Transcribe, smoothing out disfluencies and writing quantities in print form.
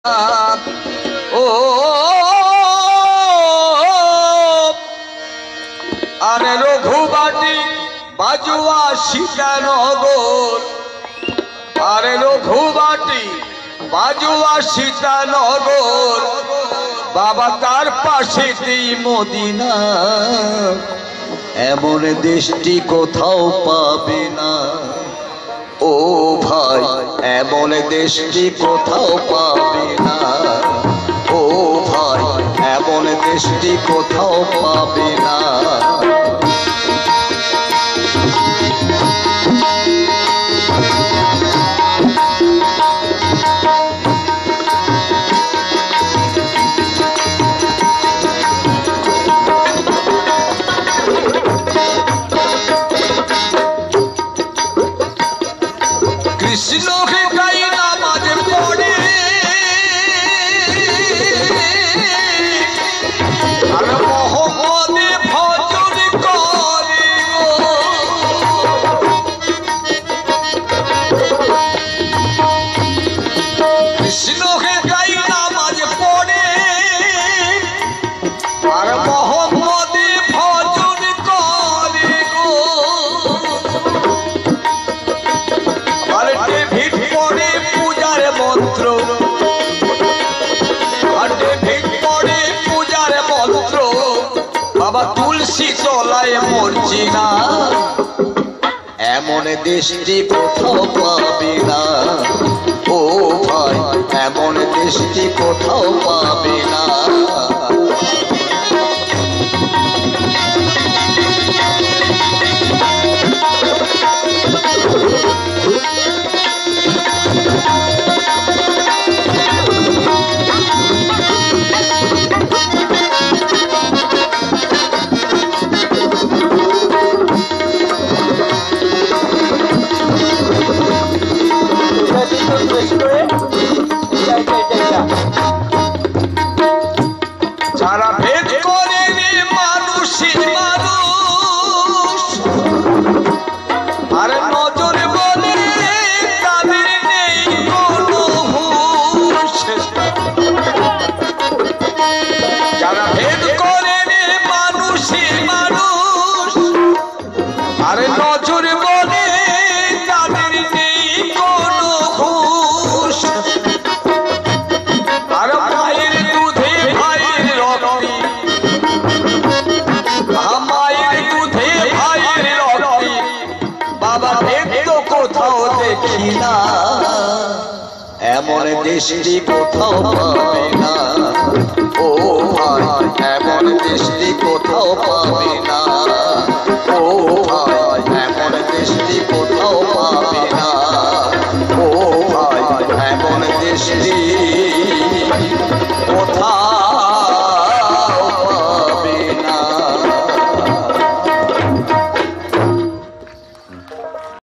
ও আরে রঘুবাটি বাজুয়া সীতানগর, আরে রঘুবাটি বাজুয়া সীতানগর, বাবা তার পাশেতে মদিনা। এমন দেশটি কোথাও পাবে না ও ভাই, এমন দেশটি কোথাও পাবে না ও ভাই, এমন দেশটি কোথাও পাবে না। কৃষ্ণকে গাই নামাজ পড়ে, আর মোহাম্মদে ভজন করে। কৃষ্ণকে গাই নামাজ পড়ে, আর মোহাম্মদে ভজন করে গো। ভিড় পড়ে পূজার মন্ত্র, ভিড় পড়ে পূজার মন্ত্র, বাবা তুলসী তলায় মরছি না। এমন দেশটি কোথাও পাবে না ও ভাই, এমন দেশটি কোথাও পাবে না। যারা ভেদ করে মানুষের মানুষ, আর নজর বলে তাদের নেই কোনো হুঁশ। যারা ভেদ করে মানুষের মানুষ, আর নজর বলে তাদের নেই কোনো হুঁশ। আর মায়ের দুধে ভাইয়ের রক্তি, মায়ের দুধে ভাইয়ের রক্তি, বাবা ভেদ তো কোথাও দেখি না। এমন দেশটি কোথাও পাবে না ও ভাই, এমন দেশটি কোথাও পাবে না।